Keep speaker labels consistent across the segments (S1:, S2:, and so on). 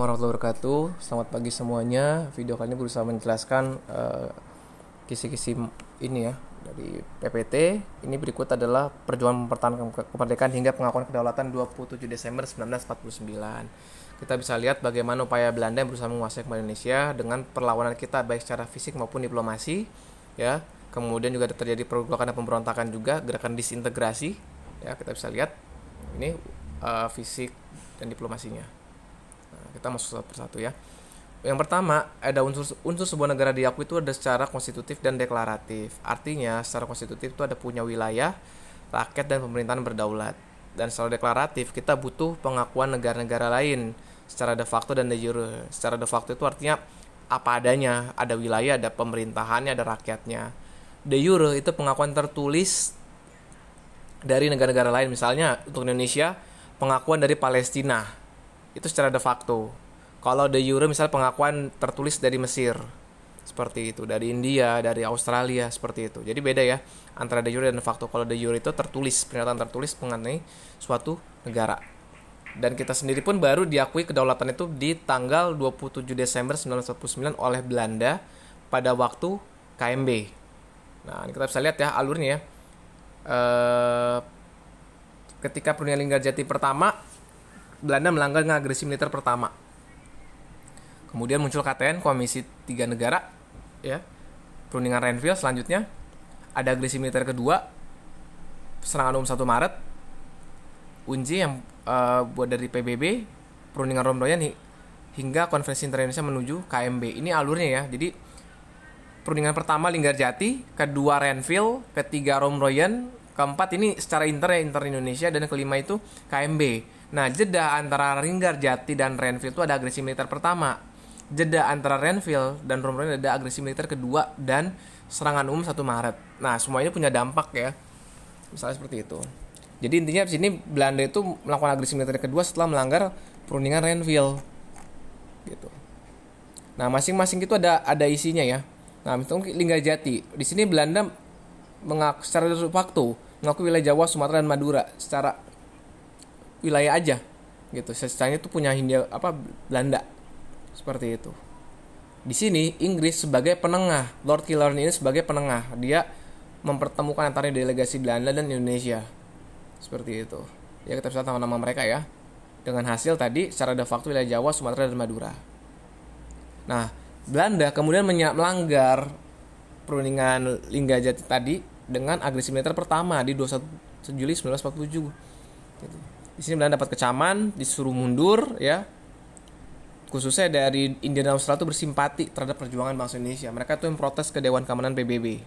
S1: warahmatullahi wabarakatuh. Selamat pagi semuanya. Video kali ini berusaha menjelaskan kisi-kisi ini ya dari PPT. Ini berikut adalah perjuangan mempertahankan kemerdekaan hingga pengakuan kedaulatan 27 Desember 1949. Kita bisa lihat bagaimana upaya Belanda yang berusaha menguasai kembali Indonesia dengan perlawanan kita baik secara fisik maupun diplomasi ya. Kemudian juga terjadi pergolakan dan pemberontakan juga, gerakan disintegrasi ya. Kita bisa lihat ini fisik dan diplomasinya. Kita masuk satu persatu ya. Yang pertama, ada unsur sebuah negara diakui itu ada secara konstitutif dan deklaratif. Artinya, secara konstitutif itu ada punya wilayah, rakyat dan pemerintahan berdaulat. Dan secara deklaratif, kita butuh pengakuan negara-negara lain secara de facto dan de jure. Secara de facto itu artinya apa adanya, ada wilayah, ada pemerintahannya, ada rakyatnya. De jure itu pengakuan tertulis dari negara-negara lain. Misalnya untuk Indonesia, pengakuan dari Palestina itu secara de facto. Kalau de jure misalnya pengakuan tertulis dari Mesir, seperti itu, dari India, dari Australia, seperti itu. Jadi beda ya antara de jure dan de facto. Kalau de jure itu tertulis, pernyataan tertulis mengenai suatu negara. Dan kita sendiri pun baru diakui kedaulatan itu di tanggal 27 Desember 1949 oleh Belanda pada waktu KMB. Nah, ini kita bisa lihat ya alurnya ya. Ketika perundingan Linggarjati pertama, Belanda melanggar agresi militer pertama. Kemudian muncul KTN, Komisi 3 Negara, ya. Perundingan Renville selanjutnya. Ada agresi militer kedua, serangan umum 1 Maret. UNJI yang buat dari PBB, perundingan Romdoyan hingga Konferensi Inter-Indonesia menuju KMB. Ini alurnya ya. Jadi perundingan pertama Linggarjati, kedua Renville, ketiga Romdoyan, keempat ini secara inter-Indonesia, dan kelima itu KMB. Nah, jeda antara Linggarjati dan Renville itu ada agresi militer pertama. Jeda antara Renville dan Romdoyan ada agresi militer kedua dan serangan umum 1 Maret. Nah, semua ini punya dampak ya. Misalnya seperti itu. Jadi intinya di sini Belanda itu melakukan agresi militer kedua setelah melanggar perundingan Renville. Gitu. Nah, masing-masing itu ada isinya ya. Nah, misalnya Linggarjati. Di sini Belanda mengaku secara de facto mengaku wilayah Jawa, Sumatera dan Madura secara wilayah aja gitu. Secaranya itu punya Hindia Belanda. Seperti itu. Di sini Inggris sebagai penengah, Lord Killarney ini sebagai penengah. Dia mempertemukan antara delegasi Belanda dan Indonesia. Seperti itu. Ya, kita bisa lihat nama-nama mereka ya. Dengan hasil tadi secara de facto wilayah Jawa, Sumatera dan Madura. Nah, Belanda kemudian melanggar perundingan Linggarjati tadi dengan agresi militer pertama di 21 Juli 1947. Gitu. Di sini Belanda dapat kecaman, disuruh mundur ya. Khususnya dari India dan Australia itu bersimpati terhadap perjuangan bangsa Indonesia. Mereka tuh yang protes ke Dewan Keamanan PBB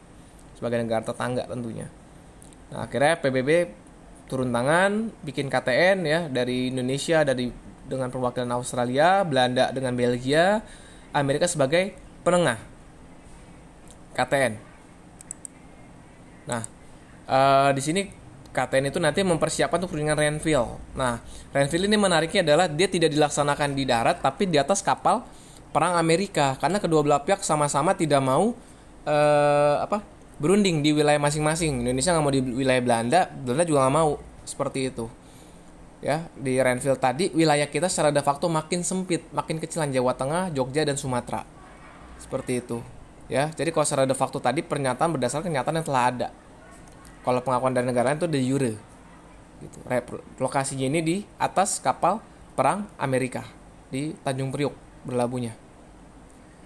S1: sebagai negara tetangga tentunya. Nah, akhirnya PBB turun tangan, bikin KTN ya dari Indonesia dengan perwakilan Australia, Belanda dengan Belgia, Amerika sebagai penengah. KTN. Nah, di sini KTN itu nanti mempersiapkan untuk perundingan Renville. Nah, Renville ini menariknya adalah dia tidak dilaksanakan di darat, tapi di atas kapal perang Amerika, karena kedua belah pihak sama-sama tidak mau berunding di wilayah masing-masing. Indonesia nggak mau di wilayah Belanda, Belanda juga nggak mau, seperti itu. Ya, di Renville tadi wilayah kita secara de facto makin sempit, makin kecilan Jawa Tengah, Jogja dan Sumatera, seperti itu. Ya, jadi kalau secara de facto tadi pernyataan berdasarkan kenyataan yang telah ada. Kalau pengakuan dari negara lain itu de jure. Gitu. Lokasinya ini di atas kapal perang Amerika di Tanjung Priok berlabuhnya.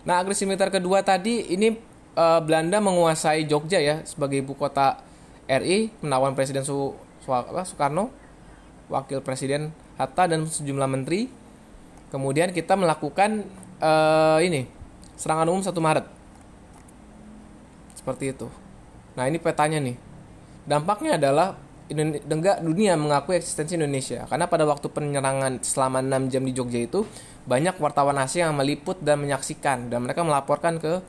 S1: Nah, agresi militer kedua tadi ini Belanda menguasai Jogja ya sebagai ibu kota RI, menawan Presiden Soekarno, Wakil Presiden Hatta dan sejumlah menteri. Kemudian kita melakukan serangan umum 1 Maret. Seperti itu. Nah, ini petanya nih. Dampaknya adalah dunia mengakui eksistensi Indonesia. Karena pada waktu penyerangan selama 6 jam di Jogja itu, banyak wartawan asing yang meliput dan menyaksikan. Dan mereka melaporkan ke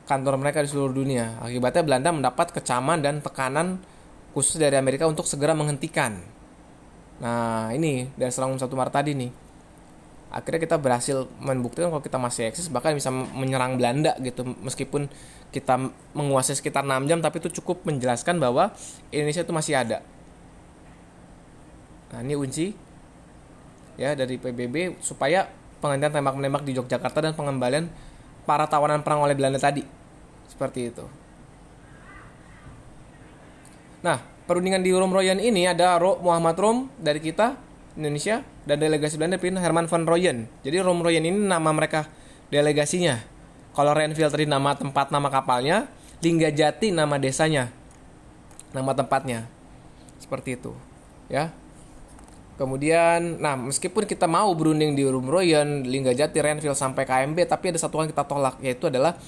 S1: kantor mereka di seluruh dunia. Akibatnya Belanda mendapat kecaman dan tekanan khusus dari Amerika untuk segera menghentikan. Nah, ini dari serangan 1 Maret tadi nih. Akhirnya kita berhasil membuktikan kalau kita masih eksis, bahkan bisa menyerang Belanda gitu. Meskipun kita menguasai sekitar 6 jam, tapi itu cukup menjelaskan bahwa Indonesia itu masih ada. Nah, ini UNCI ya dari PBB supaya penghentian tembak menembak di Yogyakarta dan pengembalian para tawanan perang oleh Belanda tadi. Seperti itu. Nah, perundingan di Roemroyen ini ada Muhammad Rom dari kita Indonesia dan delegasi Belanda dipimpin Herman van Rooyen. Jadi Roemroyen ini nama mereka delegasinya. Kalau Renville tadi nama tempat nama kapalnya, Linggajati nama desanya, nama tempatnya. Seperti itu, ya. Kemudian, nah meskipun kita mau berunding di Roemroyen, Linggajati, Renville sampai KMB, tapi ada satu yang kita tolak, yaitu adalah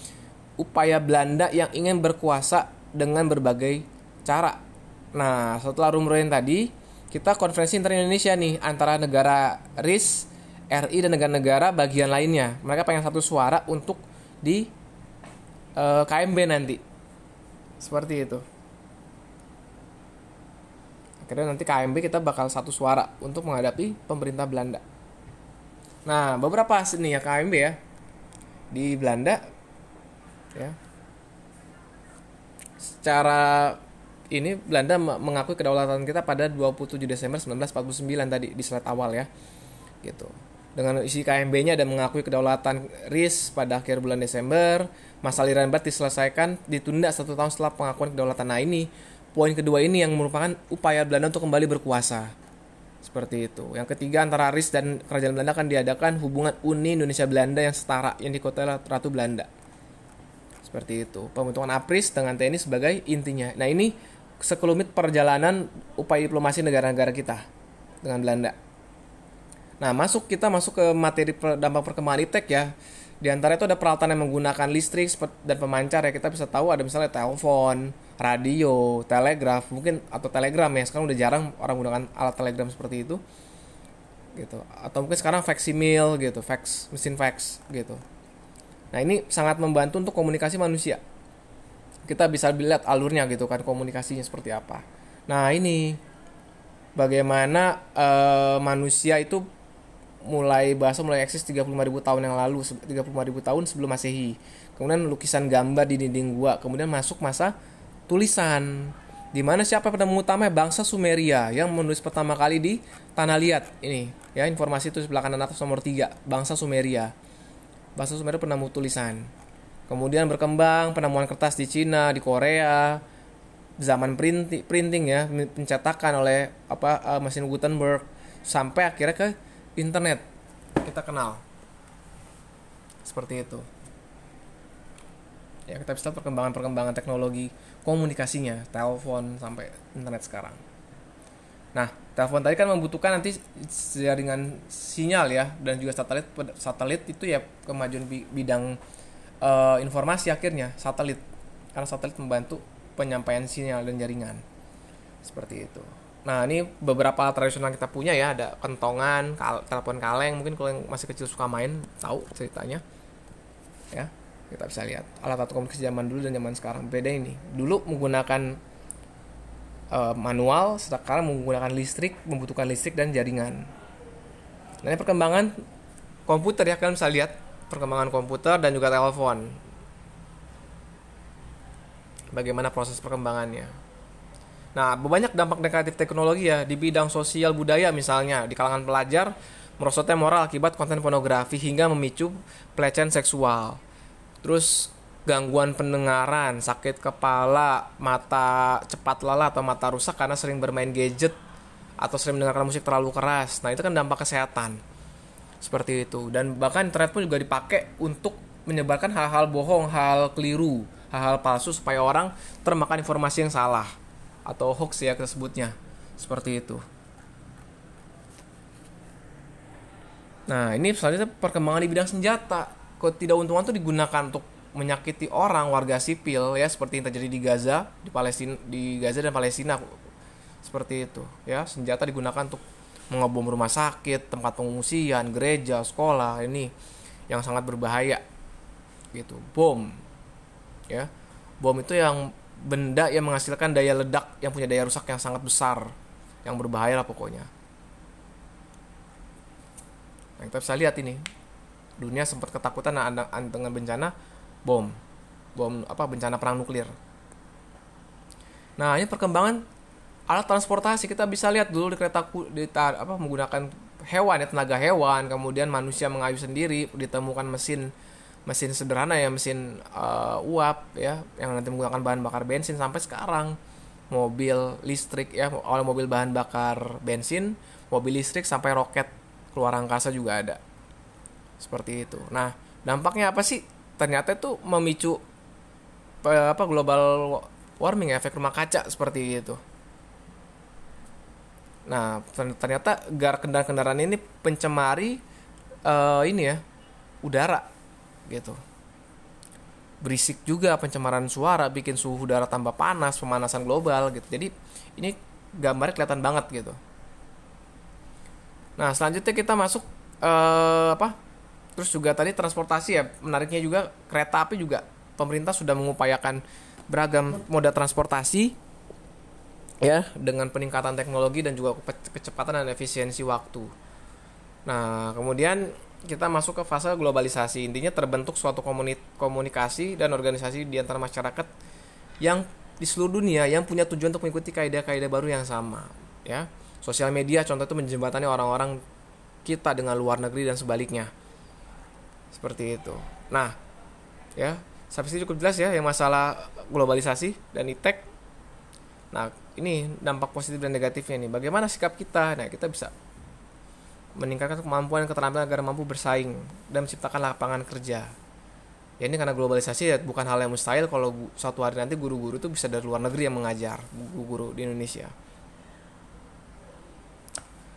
S1: upaya Belanda yang ingin berkuasa dengan berbagai cara. Nah, setelah Roemroyen tadi, kita konferensi inter-Indonesia nih antara negara RIS, RI dan negara-negara bagian lainnya. Mereka pengen satu suara untuk di KMB nanti. Seperti itu. Akhirnya nanti KMB kita bakal satu suara untuk menghadapi pemerintah Belanda. Nah, beberapa nih ya KMB ya di Belanda ya. Secara ini Belanda mengakui kedaulatan kita pada 27 Desember 1949 tadi di slide awal ya. Gitu. Dengan isi KMB-nya dan mengakui kedaulatan RIS pada akhir bulan Desember, masalah Irian Barat diselesaikan ditunda 1 tahun setelah pengakuan kedaulatan. Nah, ini poin kedua ini yang merupakan upaya Belanda untuk kembali berkuasa. Seperti itu. Yang ketiga, antara RIS dan Kerajaan Belanda akan diadakan hubungan Uni Indonesia Belanda yang setara yang dikuasai Ratu Belanda. Seperti itu. Pembentukan APRIS dengan TNI sebagai intinya. Nah, ini sekelumit perjalanan upaya diplomasi negara-negara kita dengan Belanda. Nah, kita masuk ke materi dampak perkembangan iptek ya. Di antara itu ada peralatan yang menggunakan listrik dan pemancar ya. Kita bisa tahu ada misalnya telepon, radio, telegraf, mungkin atau telegram ya. Sekarang udah jarang orang menggunakan alat telegram seperti itu. Gitu. Atau mungkin sekarang faksimil gitu, mesin fax gitu. Nah, ini sangat membantu untuk komunikasi manusia. Kita bisa lihat alurnya gitu kan, komunikasinya seperti apa. Nah, ini bagaimana manusia itu mulai eksis 35.000 tahun yang lalu, 35.000 tahun sebelum Masehi. Kemudian lukisan gambar di dinding gua, kemudian masuk masa tulisan. Di mana siapa penemu utama? Bangsa Sumeria yang menulis pertama kali di Tanah Liat. Ini ya, informasi itu sebelah kanan atas nomor 3, bangsa Sumeria. Bangsa Sumeria penemu tulisan. Kemudian berkembang penemuan kertas di Cina, di Korea, zaman printing ya, pencetakan oleh mesin Gutenberg, sampai akhirnya ke internet kita kenal. Seperti itu. Ya, kita bisa perkembangan teknologi komunikasinya, telepon sampai internet sekarang. Nah, telepon tadi kan membutuhkan nanti jaringan sinyal ya, dan juga satelit itu ya kemajuan bidang informasi akhirnya satelit, karena satelit membantu penyampaian sinyal dan jaringan. Seperti itu. Nah, ini beberapa alat tradisional kita punya ya, ada kentongan, telepon kaleng, mungkin kalau yang masih kecil suka main tahu ceritanya. Ya, kita bisa lihat alat komunikasi zaman dulu dan zaman sekarang. Beda ini. Dulu menggunakan manual, sekarang menggunakan listrik, membutuhkan listrik dan jaringan. Nah, ini perkembangan komputer ya, kalian bisa lihat perkembangan komputer dan juga telepon. Bagaimana proses perkembangannya. Nah, banyak dampak negatif teknologi ya di bidang sosial budaya, misalnya di kalangan pelajar, merosotnya moral akibat konten pornografi hingga memicu pelecehan seksual. Terus gangguan pendengaran, sakit kepala, mata cepat lelah atau mata rusak karena sering bermain gadget atau sering mendengarkan musik terlalu keras. Nah, itu kan dampak kesehatan. Seperti itu. Dan bahkan internet pun juga dipakai untuk menyebarkan hal-hal bohong, hal keliru, hal-hal palsu supaya orang termakan informasi yang salah atau hoax ya tersebutnya. Seperti itu. Nah, ini selanjutnya perkembangan di bidang senjata. Ketidakунtungan itu digunakan untuk menyakiti orang, warga sipil ya, seperti yang terjadi di Gaza dan Palestina. Seperti itu ya, senjata digunakan untuk mengebom rumah sakit, tempat pengungsian, gereja, sekolah. Ini yang sangat berbahaya gitu. Bom ya. Bom itu yang benda yang menghasilkan daya ledak yang punya daya rusak yang sangat besar, yang berbahaya lah pokoknya. Nah, kita bisa lihat ini, dunia sempat ketakutan dengan bencana bom bencana perang nuklir. Nah, ini perkembangan alat transportasi. Kita bisa lihat dulu di kereta menggunakan hewan ya, tenaga hewan, kemudian manusia mengayuh sendiri, ditemukan mesin sederhana ya, mesin uap ya yang nanti menggunakan bahan bakar bensin, sampai sekarang mobil listrik ya, oleh mobil bahan bakar bensin, mobil listrik, sampai roket keluar angkasa juga ada. Seperti itu. Nah, dampaknya apa sih? Ternyata itu memicu global warming ya, efek rumah kaca seperti itu. Nah, ternyata kendaraan ini pencemari ini ya, udara gitu. Berisik juga, pencemaran suara, bikin suhu udara tambah panas, pemanasan global gitu. Jadi ini gambarnya kelihatan banget gitu. Nah, selanjutnya kita masuk terus juga tadi transportasi ya, menariknya juga kereta api juga pemerintah sudah mengupayakan beragam moda transportasi ya, dengan peningkatan teknologi dan juga kecepatan dan efisiensi waktu. Nah, kemudian kita masuk ke fase globalisasi. Intinya terbentuk suatu komunikasi dan organisasi di antara masyarakat yang di seluruh dunia yang punya tujuan untuk mengikuti kaidah-kaidah baru yang sama ya. Sosial media contoh itu menjembatani orang-orang kita dengan luar negeri dan sebaliknya. Seperti itu. Nah, ya, sampai sini cukup jelas ya yang masalah globalisasi dan iptek. Nah, ini dampak positif dan negatifnya nih. Bagaimana sikap kita? Nah, kita bisa meningkatkan kemampuan dan keterampilan agar mampu bersaing dan menciptakan lapangan kerja. Ya, ini karena globalisasi ya, bukan hal yang mustahil kalau suatu hari nanti guru-guru itu bisa dari luar negeri yang mengajar, guru-guru di Indonesia.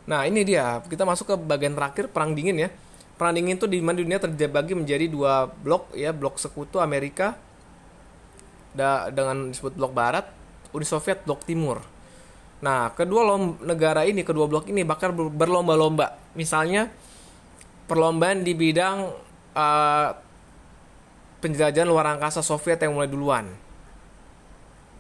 S1: Nah, ini dia. Kita masuk ke bagian terakhir, perang dingin ya. Perang dingin itu di mana dunia terbagi menjadi dua blok ya, blok sekutu Amerika dengan disebut blok barat, Uni Soviet blok timur. Nah, kedua blok ini bakal berlomba-lomba. Misalnya perlombaan di bidang penjelajahan luar angkasa, Soviet yang mulai duluan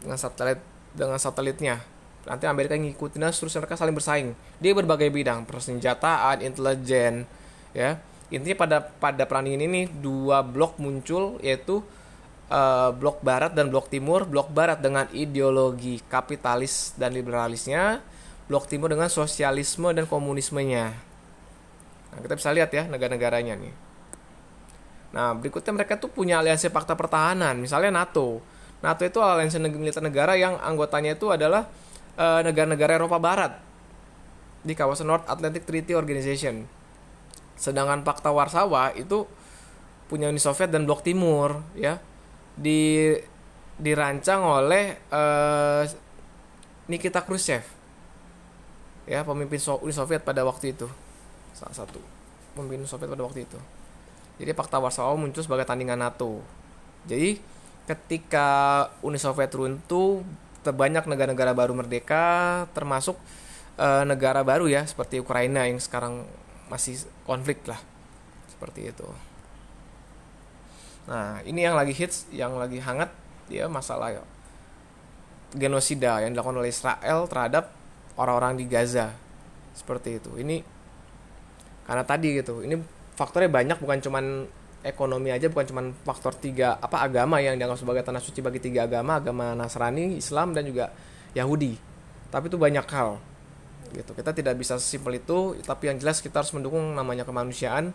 S1: dengan satelitnya. Nanti Amerika ngikutin, terus mereka saling bersaing di berbagai bidang, persenjataan, intelijen, ya. Intinya pada perang dingin ini dua blok muncul, yaitu blok barat dan blok timur. Blok barat dengan ideologi kapitalis dan liberalisnya, blok timur dengan sosialisme dan komunismenya. Nah, kita bisa lihat ya negara-negaranya nih. Nah, berikutnya mereka tuh punya aliansi fakta pertahanan, misalnya NATO. NATO itu aliansi militer negara yang anggotanya itu adalah negara-negara Eropa Barat di kawasan North Atlantic Treaty Organization. Sedangkan Pakta Warsawa itu punya Uni Soviet dan blok timur ya. Dirancang oleh Nikita Khrushchev ya, pemimpin Uni Soviet pada waktu itu, salah satu pemimpin Soviet pada waktu itu. Jadi Pakta Warsawa muncul sebagai tandingan NATO. Jadi ketika Uni Soviet runtuh, terbanyak negara-negara baru merdeka, termasuk negara baru ya seperti Ukraina yang sekarang masih konflik lah, seperti itu. Nah, ini yang lagi hits, yang lagi hangat ya, masalah genosida yang dilakukan oleh Israel terhadap orang-orang di Gaza. Seperti itu. Ini karena tadi gitu. Ini faktornya banyak, bukan cuman ekonomi aja, bukan cuman faktor agama yang dianggap sebagai tanah suci bagi tiga agama Nasrani, Islam dan juga Yahudi. Tapi itu banyak hal. Gitu. Kita tidak bisa sesimpel itu, tapi yang jelas kita harus mendukung namanya kemanusiaan,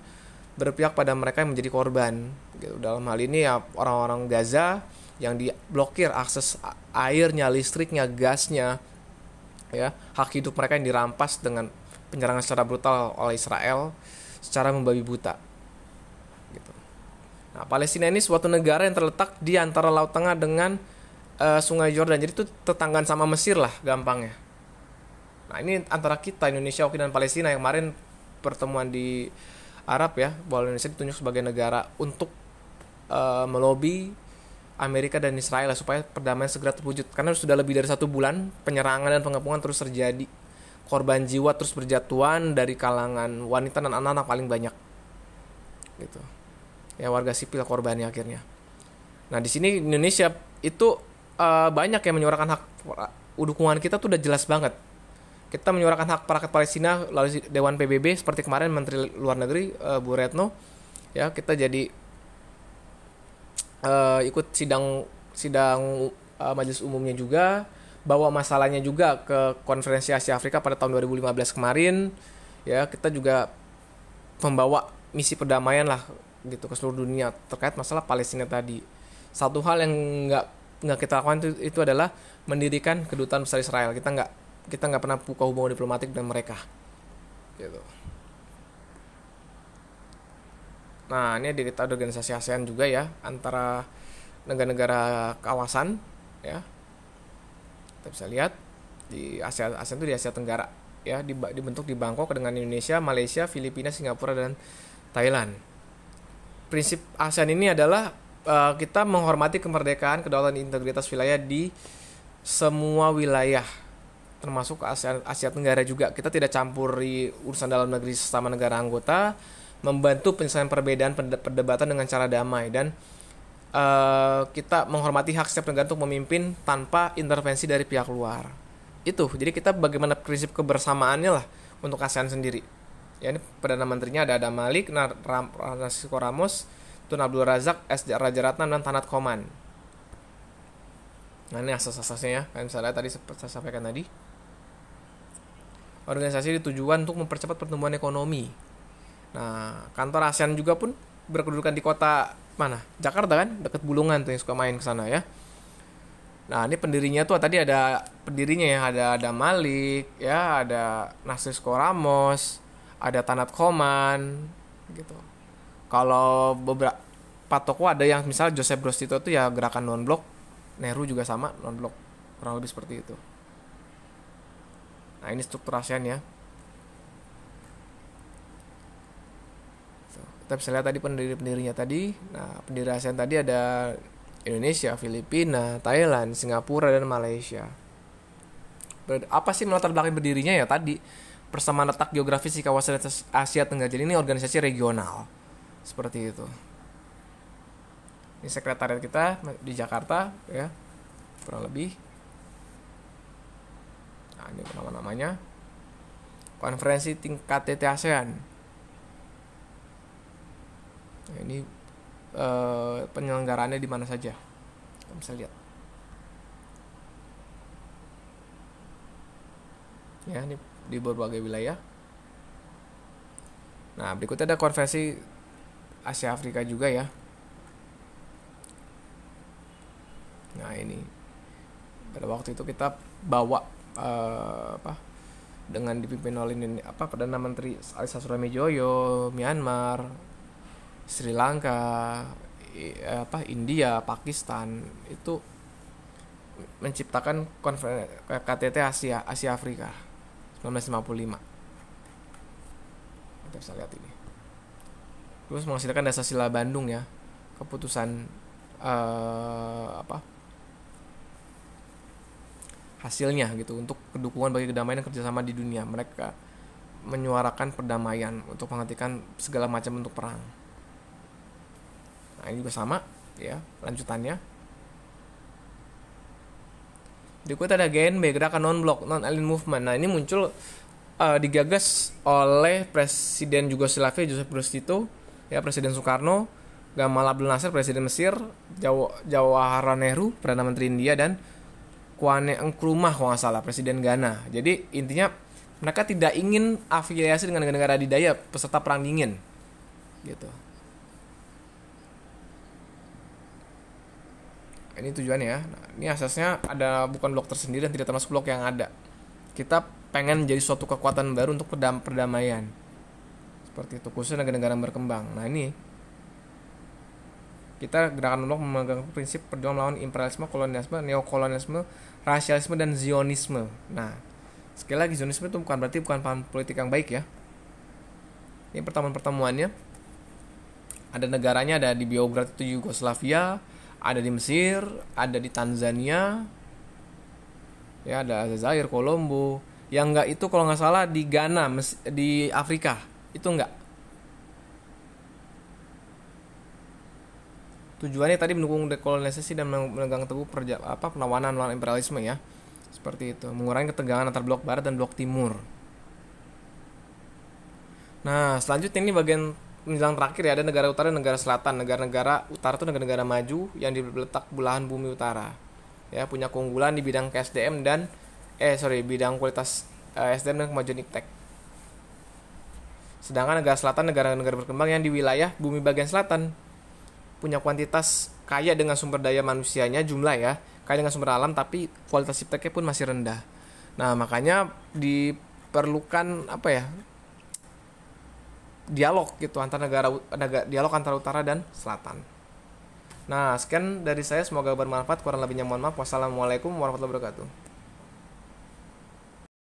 S1: berpihak pada mereka yang menjadi korban gitu. Dalam hal ini ya orang-orang Gaza yang diblokir akses airnya, listriknya, gasnya ya, hak hidup mereka yang dirampas dengan penyerangan secara brutal oleh Israel secara membabi buta gitu. Nah, Palestina ini suatu negara yang terletak di antara Laut Tengah dengan Sungai Jordan. Jadi itu tetanggaan sama Mesir lah gampangnya. Nah, ini antara kita Indonesia, Oki dan Palestina yang kemarin pertemuan di Arab ya, bahwa Indonesia ditunjuk sebagai negara untuk melobi Amerika dan Israel supaya perdamaian segera terwujud. Karena sudah lebih dari 1 bulan penyerangan dan pengepungan terus terjadi. Korban jiwa terus berjatuhan dari kalangan wanita dan anak-anak paling banyak. Gitu. Ya, warga sipil korbannya akhirnya. Nah, di sini Indonesia itu banyak yang menyuarakan hak, dukungan kita tuh udah jelas banget. Kita menyuarakan hak rakyat Palestina melalui Dewan PBB seperti kemarin Menteri Luar Negeri Bu Retno ya, kita jadi ikut sidang majelis umumnya juga, bawa masalahnya juga ke Konferensi Asia Afrika pada tahun 2015 kemarin ya kita juga membawa misi perdamaian lah gitu ke seluruh dunia terkait masalah Palestina tadi. Satu hal yang nggak kita lakukan itu adalah mendirikan kedutaan besar Israel. Kita nggak pernah buka hubungan diplomatik dengan mereka gitu. Nah, ini ada organisasi ASEAN juga ya, antara negara-negara kawasan ya. Kita bisa lihat di ASEAN itu di Asia Tenggara ya, dibentuk di Bangkok dengan Indonesia, Malaysia, Filipina, Singapura dan Thailand. Prinsip ASEAN ini adalah kita menghormati kemerdekaan, kedaulatan, integritas wilayah di semua wilayah, termasuk Asia Tenggara juga. Kita tidak campuri urusan dalam negeri sesama negara anggota, membantu penyelesaian perbedaan perdebatan dengan cara damai, dan kita menghormati hak setiap negara untuk memimpin tanpa intervensi dari pihak luar. Itu, jadi kita bagaimana prinsip kebersamaannya lah untuk ASEAN sendiri. Ya, ini Perdana Menterinya ada Adam Malik, Francisco Ramos, Tun Abdul Razak, S. Raja Ratnam, dan Tanat Koman. Nah, ini asas-asasnya ya, kayak misalnya tadi saya sampaikan tadi. Organisasi ditujukan untuk mempercepat pertumbuhan ekonomi. Nah, kantor ASEAN juga pun berkedudukan di kota mana? Jakarta kan, dekat Bulungan tuh yang suka main ke sana ya. Nah, ini pendirinya tuh tadi ada pendirinya ya, ada Adam Malik, ya, ada Francisco Ramos, ada Tanat Koman gitu. Kalau beberapa tokoh ada yang misalnya Joseph Broz Tito tuh ya gerakan non-blok, Nehru juga sama non-blok, kurang lebih seperti itu. Nah, ini struktur ASEAN ya. Kita bisa lihat tadi pendirinya tadi. Nah, pendiri ASEAN tadi ada Indonesia, Filipina, Thailand, Singapura, dan Malaysia. Apa sih melatar belakang berdirinya ya tadi? Persamaan letak geografis di kawasan Asia Tenggara. Jadi ini organisasi regional. Seperti itu. Ini sekretariat kita di Jakarta ya. Kurang lebih. Nah, ini nama-namanya. Konferensi tingkat KTT ASEAN. Nah, ini penyelenggaraannya di mana saja, kita bisa lihat ya, ini di berbagai wilayah. Nah, berikutnya ada konferensi Asia Afrika juga ya. Nah, ini pada waktu itu kita bawa dengan dipimpin oleh Perdana Menteri Alisa Suramijoyo, Myanmar, Sri Lanka, India, Pakistan, itu menciptakan KTT Asia Afrika 1955. Kita bisa lihat ini. Terus menghasilkan Dasar Sila Bandung ya, keputusan hasilnya gitu untuk kedukungan bagi kedamaian dan kerjasama di dunia. Mereka menyuarakan perdamaian untuk menghentikan segala macam bentuk perang. Nah, ini juga sama ya lanjutannya. Berikut ada GNB, Gerakan Non-Blok, Non-Aligned Movement. Nah, ini muncul digagas oleh Presiden Yugoslavia Joseph Broz Tito, ya, Presiden Soekarno, Gamal Abdel Nasser, Presiden Mesir, Jawaharlal Nehru, Perdana Menteri India, dan Kwame Nkrumah kalau nggak salah, Presiden Ghana. Jadi intinya mereka tidak ingin afiliasi dengan negara-negara adidaya peserta Perang Dingin, gitu. Ini tujuannya ya. Nah, ini asasnya ada bukan blok tersendiri dan tidak termasuk blok yang ada. Kita pengen jadi suatu kekuatan baru untuk perdamaian. Seperti itu, khususnya negara-negara berkembang. Nah, ini kita gerakan blok memegang prinsip perjuangan melawan imperialisme, kolonialisme, neokolonialisme, rasialisme, dan Zionisme. Nah, sekali lagi Zionisme itu bukan paham politik yang baik ya. Ini pertemuannya. Ada negaranya, ada di Beograd itu Yugoslavia, ada di Mesir, ada di Tanzania, ya, ada Aljazair, Kolombo. Yang enggak itu kalau nggak salah di Ghana, di Afrika itu enggak. Tujuannya tadi mendukung dekolonialisasi dan memegang teguh perlawanan melawan imperialisme ya, seperti itu, mengurangi ketegangan antar blok barat dan blok timur. Nah, selanjutnya ini bagian menjelang terakhir ya, ada negara utara dan negara selatan. Negara-negara utara itu negara-negara maju yang diletak belahan bumi utara. Ya, punya keunggulan di bidang SDM dan bidang kualitas SDM dan kemajuan iptek. Sedangkan negara selatan, negara-negara berkembang yang di wilayah bumi bagian selatan punya kuantitas kaya dengan sumber daya manusianya, jumlah ya, kaya dengan sumber alam, tapi kualitas ipteknya pun masih rendah. Nah, makanya diperlukan apa ya? Dialog gitu antar negara, dialog antara utara dan selatan. Nah, sekian dari saya, semoga bermanfaat. Kurang lebihnya mohon maaf. Wassalamualaikum warahmatullahi wabarakatuh.